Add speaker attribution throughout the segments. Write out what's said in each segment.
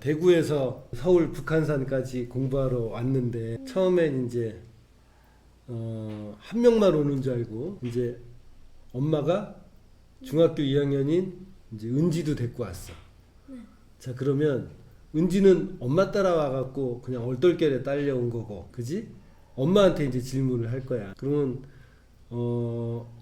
Speaker 1: 대구에서 서울 북한산까지 공부하러 왔는데 처음엔 이제 한 명만 오는 줄 알고 이제 엄마가 중학교 2학년인 이제 은지도 데리고 왔어. 자, 그러면 은지는 엄마 따라와 갖고 그냥 얼떨결에 딸려온 거고, 그지? 엄마한테 이제 질문을 할 거야. 그러면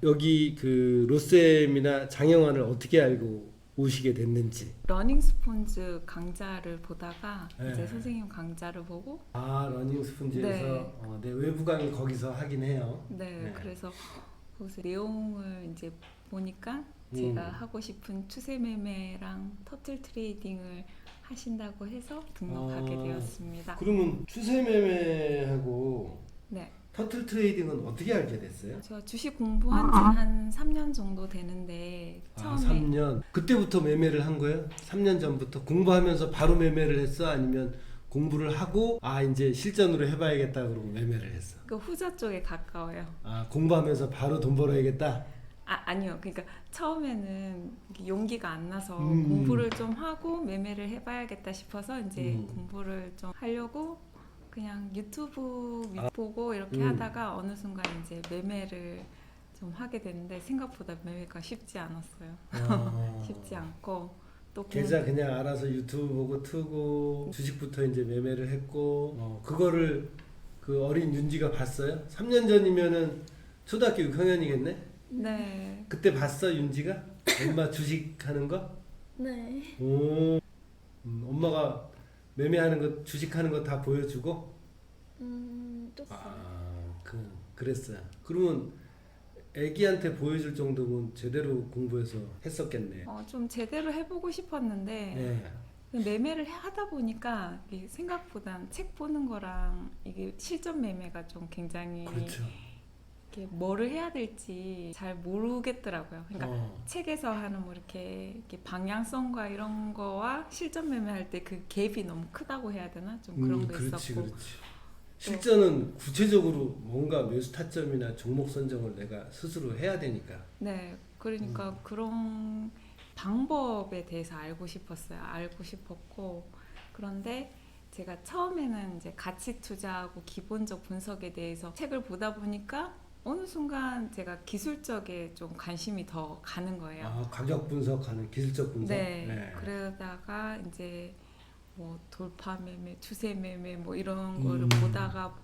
Speaker 1: 여기 그 로쌤이나 장영환을 어떻게 알고 오시게 됐는지.
Speaker 2: 러닝 스폰즈 강좌를 보다가
Speaker 1: 네.
Speaker 2: 이제 선생님 강좌를 보고
Speaker 1: 러닝 스폰지에서 네, 외부 강의 거기서 하긴 해요. 네.
Speaker 2: 그래서 거기서 내용을 이제 보니까 제가 하고 싶은 추세 매매랑 터틀 트레이딩을 하신다고 해서 등록하게 되었습니다.
Speaker 1: 그러면 추세 매매하고
Speaker 2: 네.
Speaker 1: 터틀 트레이딩은 어떻게 알게 됐어요?
Speaker 2: 제가 주식 공부한 지 한 3년 정도 되는데 처음에
Speaker 1: 3년. 그때부터 매매를 한 거예요? 3년 전부터 공부하면서 바로 매매를 했어? 아니면 공부를 하고 이제 실전으로 해봐야겠다 그러고 매매를 했어?
Speaker 2: 그 후자 쪽에 가까워요.
Speaker 1: 공부하면서 바로 돈 벌어야겠다?
Speaker 2: 아니요. 그러니까 처음에는 용기가 안 나서
Speaker 1: 음.
Speaker 2: 공부를 좀 하고 매매를 해봐야겠다 싶어서 이제 공부를 좀 하려고 그냥 유튜브 보고 이렇게 하다가 어느 순간 이제 매매를 좀 하게 됐는데 생각보다 매매가 쉽지 않았어요. 쉽지 않고 또
Speaker 1: 계좌 그냥 알아서 유튜브 보고 트고 주식부터 이제 매매를 했고 그거를 그 어린 윤지가 봤어요? 3년 전이면은 초등학교 6학년이겠네?
Speaker 2: 네.
Speaker 1: 그때 봤어 윤지가? 엄마 주식 하는 거?
Speaker 3: 네.
Speaker 1: 오. 엄마가 매매하는 거 주식하는 거 다 보여주고?
Speaker 3: 좀
Speaker 1: 그랬어요. 그러면 애기한테 보여줄 정도면 제대로 공부해서 했었겠네.
Speaker 2: 좀 제대로 해보고 싶었는데 매매를 하다 보니까 이게 생각보단 책 보는 거랑 이게 실전 매매가 좀 굉장히
Speaker 1: 그렇죠.
Speaker 2: 이렇게 뭐를 해야 될지 잘 모르겠더라고요. 그러니까 책에서 하는 뭐 이렇게 방향성과 이런 거와 실전 매매할 때 그 갭이 너무 크다고 해야 되나? 좀 그런 거
Speaker 1: 그렇지,
Speaker 2: 있었고.
Speaker 1: 그렇지. 실전은 구체적으로 뭔가 매수 타점이나 종목 선정을 내가 스스로 해야 되니까.
Speaker 2: 네, 그러니까 그런 방법에 대해서 알고 싶었어요. 알고 싶었고 그런데 제가 처음에는 이제 가치 투자하고 기본적 분석에 대해서 책을 보다 보니까 어느 순간 제가 기술적에 좀 관심이 더 가는 거예요.
Speaker 1: 가격 분석하는 기술적 분석.
Speaker 2: 네. 그러다가 이제 뭐 돌파 매매, 추세 매매 뭐 이런 거를 보다가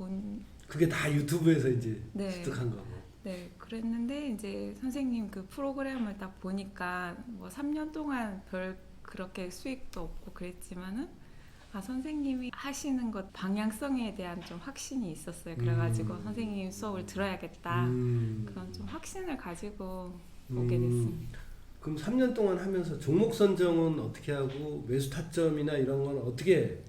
Speaker 1: 그게 다 유튜브에서 이제
Speaker 2: 네.
Speaker 1: 습득한 거고.
Speaker 2: 네, 그랬는데 이제 선생님 그 프로그램을 딱 보니까 뭐 3년 동안 별 그렇게 수익도 없고 그랬지만은 선생님이 하시는 것 방향성에 대한 좀 확신이 있었어요. 그래가지고 선생님 수업을 들어야겠다 그런 좀 확신을 가지고 오게 됐습니다.
Speaker 1: 그럼 3년 동안 하면서 종목 선정은 어떻게 하고 매수 타점이나 이런 건 어떻게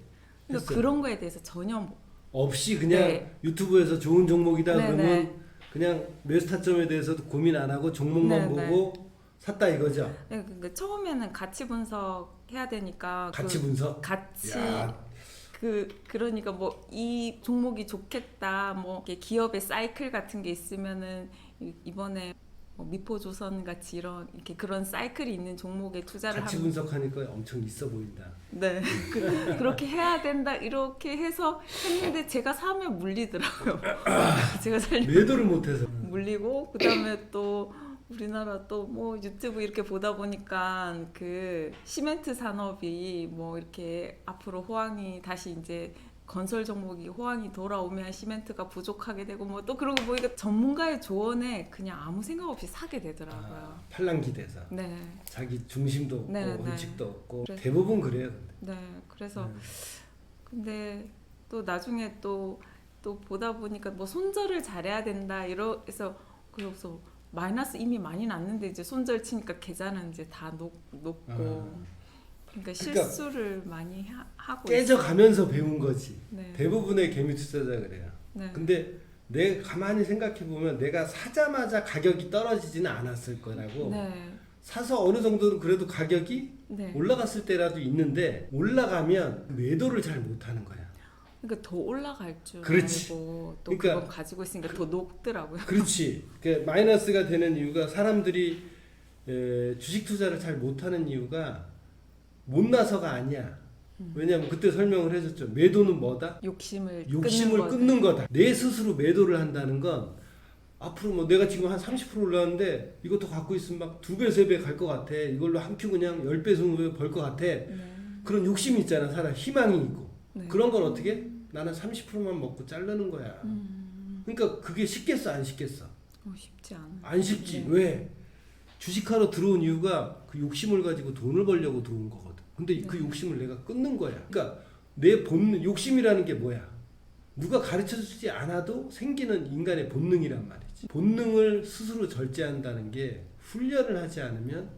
Speaker 2: 그러니까
Speaker 1: 했어요?
Speaker 2: 그런 거에 대해서 전혀
Speaker 1: 없이 그냥
Speaker 2: 네.
Speaker 1: 유튜브에서 좋은 종목이다
Speaker 2: 네,
Speaker 1: 그러면
Speaker 2: 네.
Speaker 1: 그냥 매수 타점에 대해서도 고민 안 하고 종목만
Speaker 2: 네,
Speaker 1: 보고 샀다 이거죠?
Speaker 2: 네, 그러니까 처음에는 가치 분석 해야 되니까
Speaker 1: 가치 분석?
Speaker 2: 가치
Speaker 1: 야.
Speaker 2: 그러니까 뭐 이 종목이 좋겠다 뭐 이렇게 기업의 사이클 같은 게 있으면은 이번에 뭐 미포조선 같이 이렇게 그런 사이클이 있는 종목에 투자를
Speaker 1: 가치 분석하니까 엄청 있어 보인다.
Speaker 2: 네 그렇게 해야 된다 이렇게 해서 했는데 제가 사면 물리더라고요. 제가 살려고
Speaker 1: 매도를 못해서.
Speaker 2: 물리고 그다음에 또 우리나라 또 뭐 유튜브 이렇게 보다 보니까 그 시멘트 산업이 뭐 이렇게 앞으로 호황이 다시 이제 건설 종목이 호황이 돌아오면 시멘트가 부족하게 되고 뭐 또 그런 거 보니까 전문가의 조언에 그냥 아무 생각 없이 사게 되더라고요.
Speaker 1: 팔랑기대서.
Speaker 2: 네.
Speaker 1: 자기 중심도 없고
Speaker 2: 네, 네.
Speaker 1: 원칙도 없고
Speaker 2: 그래서-
Speaker 1: 대부분 그래요. 근데.
Speaker 2: 네. 그래서 근데 또 나중에 또 보다 보니까 뭐 손절을 잘해야 된다 이래서 그래서 마이너스 이미 많이 났는데 이제 손절 치니까 계좌는 이제 다 녹고 그러니까 실수를 많이 하고
Speaker 1: 깨져가면서 배운 거지.
Speaker 2: 네.
Speaker 1: 대부분의 개미 투자자 그래요.
Speaker 2: 네.
Speaker 1: 근데 내가 가만히 생각해 보면 내가 사자마자 가격이 떨어지지는 않았을 거라고.
Speaker 2: 네.
Speaker 1: 사서 어느 정도는 그래도 가격이
Speaker 2: 네.
Speaker 1: 올라갔을 때라도 있는데 올라가면 매도를 잘 못하는 거야.
Speaker 2: 그러니까 더 올라갈 줄
Speaker 1: 그렇지.
Speaker 2: 알고 또
Speaker 1: 그러니까
Speaker 2: 그거 가지고 있으니까 더 높더라고요.
Speaker 1: 그렇지. 그 마이너스가 되는 이유가 사람들이 주식 투자를 잘 못하는 이유가 못나서가 아니야. 왜냐하면 그때 설명을 해줬죠. 매도는 뭐다?
Speaker 2: 욕심을
Speaker 1: 욕심을 끊는 거다. 내 스스로 매도를 한다는 건 앞으로 뭐 내가 지금 한 30% 올랐는데 이것도 갖고 있으면 막 2배, 3배 갈 것 같아. 이걸로 한 큐 그냥 10배, 20배 벌 것 같아. 그런 욕심이 있잖아. 사람 희망이 있고.
Speaker 2: 네.
Speaker 1: 그런 건 어떻게? 나는 30%만 먹고 자르는 거야. 그러니까 그게 쉽겠어, 안 쉽겠어?
Speaker 2: 쉽지 않아.
Speaker 1: 안 쉽지.
Speaker 2: 네.
Speaker 1: 왜? 주식하러 들어온 이유가 그 욕심을 가지고 돈을 벌려고 들어온 거거든. 근데 그 욕심을 내가 끊는 거야. 그러니까 내 본능, 욕심이라는 게 뭐야? 누가 가르쳐주지 않아도 생기는 인간의 본능이란 말이지. 본능을 스스로 절제한다는 게 훈련을 하지 않으면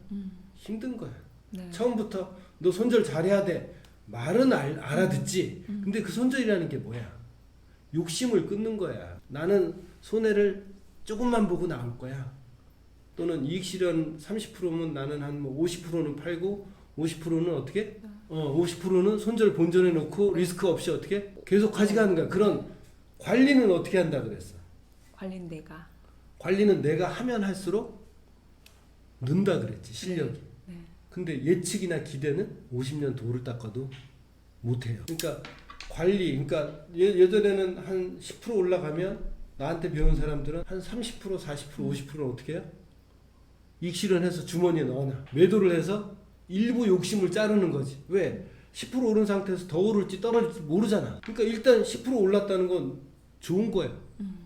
Speaker 1: 힘든 거야.
Speaker 2: 네.
Speaker 1: 처음부터 너 손절 잘해야 돼. 말은 알아듣지. 근데 그 손절이라는 게 뭐야? 욕심을 끊는 거야. 나는 손해를 조금만 보고 나올 거야. 또는 이익 실현 30%면 나는 한 뭐 50%는 팔고 50%는 어떻게? 50%는 손절 본전해 놓고 리스크 없이 어떻게? 계속 가져가는 거야. 그런 관리는 어떻게 한다 그랬어?
Speaker 2: 관리는 내가.
Speaker 1: 관리는 내가 하면 할수록 는다 그랬지, 실력이.
Speaker 2: 네.
Speaker 1: 근데 예측이나 기대는 50년 도를 닦아도 못해요. 그러니까 관리, 그러니까 예전에는 한 10% 올라가면 나한테 배운 사람들은 한 30%, 40%, 50%는 어떻게 해요? 이익 실현해서 주머니에 넣어놔. 매도를 해서 일부 욕심을 자르는 거지. 왜? 10% 오른 상태에서 더 오를지 떨어질지 모르잖아. 그러니까 일단 10% 올랐다는 건 좋은 거야.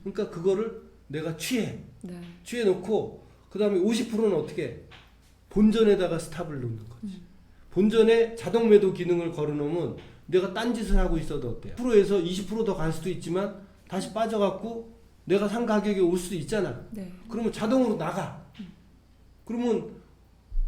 Speaker 1: 그러니까 그거를 내가 취해.
Speaker 2: 네.
Speaker 1: 취해 놓고 그 다음에 50%는 어떻게 해? 본전에다가 스탑을 놓는 거지. 본전에 자동 매도 기능을 걸어놓으면 내가 딴짓을 하고 있어도 어때요? 10%에서 20% 더 갈 수도 있지만 다시 빠져갖고 내가 산 가격에 올 수도 있잖아.
Speaker 2: 네.
Speaker 1: 그러면 자동으로 나가. 그러면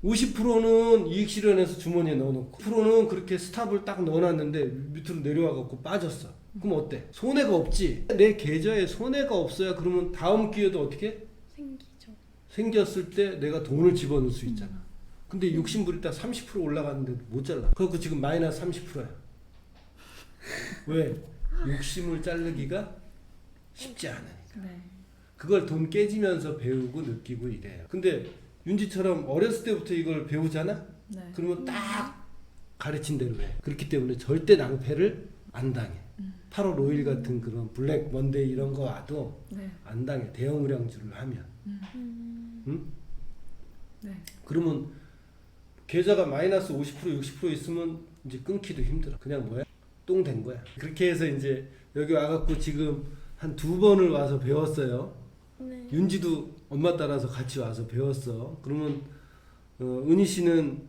Speaker 1: 50%는 이익 실현해서 주머니에 넣어놓고 10%는 그렇게 스탑을 딱 넣어놨는데 밑으로 내려와갖고 빠졌어. 그럼 어때? 손해가 없지. 내 계좌에 손해가 없어야 그러면 다음 기회도 어떻게?
Speaker 3: 생기죠.
Speaker 1: 생겼을 때 내가 돈을 집어넣을 수 있잖아. 근데 욕심부리다 30% 올라갔는데 못 잘라. 그래서 지금 마이너스 30%야. 왜? 욕심을 자르기가 쉽지 않으니까.
Speaker 2: 네.
Speaker 1: 그걸 돈 깨지면서 배우고 느끼고 이래요. 근데 윤지처럼 어렸을 때부터 이걸 배우잖아?
Speaker 2: 네.
Speaker 1: 그러면 딱 가르친 대로 해. 그렇기 때문에 절대 낭패를 안 당해. 8월 5일 같은 그런 블랙 먼데이 이런 거 와도
Speaker 2: 네.
Speaker 1: 안 당해. 대형 우량주를 하면. 응?
Speaker 2: 네.
Speaker 1: 그러면 계좌가 마이너스 50% 60% 있으면 이제 끊기도 힘들어. 그냥 뭐야? 똥 된 거야. 그렇게 해서 이제 여기 와갖고 지금 한 2번을 와서 배웠어요.
Speaker 3: 네.
Speaker 1: 윤지도 엄마 따라서 같이 와서 배웠어. 그러면 은희 씨는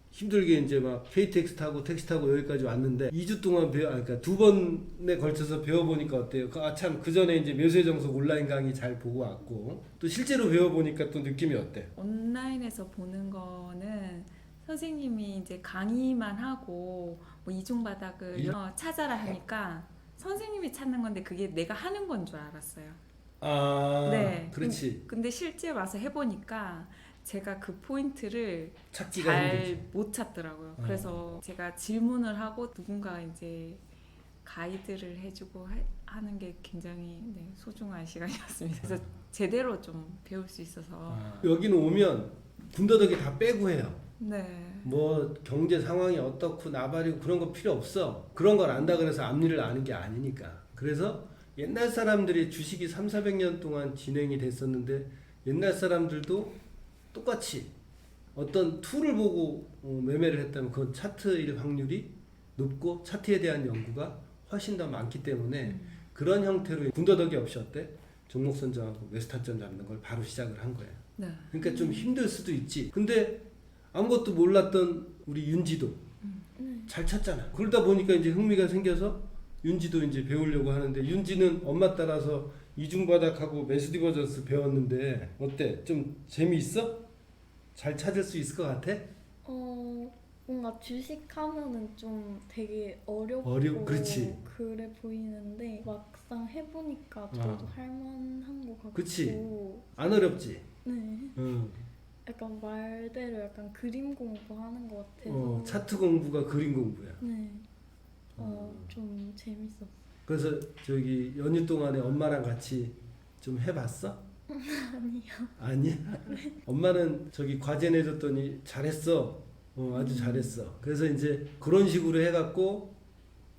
Speaker 1: 힘들게 이제 막 KTX 타고 택시 타고 여기까지 왔는데 2주 동안 그러니까 2번에 걸쳐서 배워보니까 어때요? 참 그 전에 이제 매수의 정석 온라인 강의 잘 보고 왔고 또 실제로 배워보니까 또 느낌이 어때?
Speaker 2: 온라인에서 보는 거는 선생님이 이제 강의만 하고 뭐 이중바닥을 찾아라 하니까 선생님이 찾는 건데 그게 내가 하는 건 줄 알았어요.
Speaker 1: 아,
Speaker 2: 네.
Speaker 1: 그렇지.
Speaker 2: 근데 실제 와서 해보니까 제가 그 포인트를
Speaker 1: 찾기가
Speaker 2: 잘
Speaker 1: 힘들지.
Speaker 2: 못 찾더라고요. 그래서 제가 질문을 하고 누군가 이제 가이드를 해주고 하는 게 굉장히 소중한 시간이었습니다. 그래서 제대로 좀 배울 수 있어서.
Speaker 1: 여기는 오면 군더더기 다 빼고 해요.
Speaker 2: 네.
Speaker 1: 뭐 경제 상황이 어떻고 나발이고 그런 거 필요 없어. 그런 걸 안다 그래서 앞일을 아는 게 아니니까. 그래서 옛날 사람들이 주식이 300~400년 동안 진행이 됐었는데 옛날 사람들도 똑같이 어떤 툴을 보고 매매를 했다면 그건 차트일 확률이 높고 차트에 대한 연구가 훨씬 더 많기 때문에 그런 형태로 군더더기 없이 어때? 종목 선정하고 매수타점 잡는 걸 바로 시작을 한 거예요.
Speaker 2: 네.
Speaker 1: 그러니까 좀 힘들 수도 있지. 근데 아무것도 몰랐던 우리 윤지도 잘 찾잖아. 그러다 보니까 이제 흥미가 생겨서 윤지도 이제 배우려고 하는데 윤지는 엄마 따라서 이중바닥하고 매수 디버전스 배웠는데 어때? 좀 재미있어? 잘 찾을 수 있을 것 같아?
Speaker 3: 뭔가 주식하면은 좀 되게 어렵고
Speaker 1: 그렇지.
Speaker 3: 그래 보이는데 막상 해보니까 저도 할만한 것 같고.
Speaker 1: 그치. 안 어렵지?
Speaker 3: 네.
Speaker 1: 응.
Speaker 3: 약간 말대로 약간 그림 공부하는 것 같아서.
Speaker 1: 차트 공부가 그림 공부야.
Speaker 3: 네. 좀 재밌었어요.
Speaker 1: 그래서 저기 연휴 동안에 엄마랑 같이 좀 해봤어?
Speaker 3: 아니요.
Speaker 1: 아니야? 엄마는 저기 과제 내줬더니 잘했어. 아주 잘했어. 그래서 이제 그런 식으로 해갖고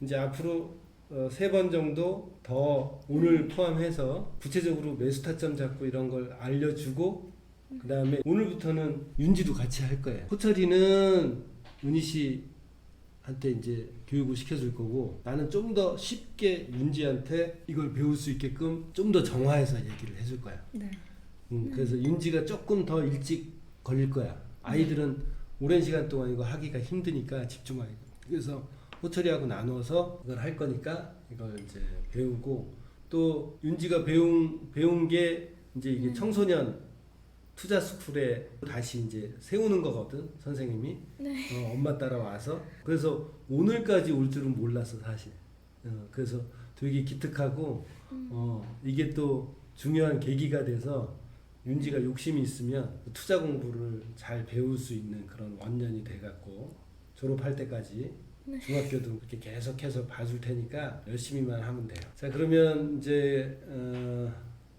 Speaker 1: 이제 앞으로 3번 정도 더 오늘 포함해서 구체적으로 매수 타점 잡고 이런 걸 알려주고 그 다음에 오늘부터는 윤지도 같이 할 거예요. 호철이는 은희 씨한테 이제 교육을 시켜줄 거고 나는 좀 더 쉽게 윤지한테 이걸 배울 수 있게끔 좀 더 정화해서 얘기를 해줄 거야.
Speaker 3: 네.
Speaker 1: 그래서 윤지가 조금 더 일찍 걸릴 거야. 아이들은 오랜 시간 동안 이거 하기가 힘드니까 집중하기가. 그래서 호철이하고 나눠서 이걸 할 거니까 이걸 이제 배우고 또 윤지가 배운 게 이제 이게 청소년 투자 스쿨에 다시 이제 세우는 거거든 선생님이.
Speaker 3: 네.
Speaker 1: 엄마 따라와서 그래서 오늘까지 올 줄은 몰랐어 사실. 그래서 되게 기특하고 이게 또 중요한 계기가 돼서 윤지가 욕심이 있으면 투자 공부를 잘 배울 수 있는 그런 원년이 돼갖고 졸업할 때까지
Speaker 3: 네.
Speaker 1: 중학교도 이렇게 계속해서 봐줄 테니까 열심히만 하면 돼요. 자 그러면 이제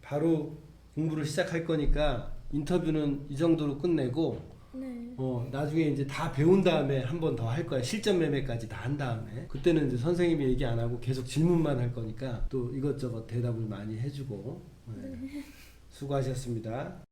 Speaker 1: 바로 공부를 시작할 거니까 인터뷰는 이 정도로 끝내고
Speaker 3: 네.
Speaker 1: 나중에 이제 다 배운 다음에 한 번 더 할 거야. 실전 매매까지 다 한 다음에 그때는 이제 선생님이 얘기 안 하고 계속 질문만 할 거니까 또 이것저것 대답을 많이 해주고. 네. 수고하셨습니다.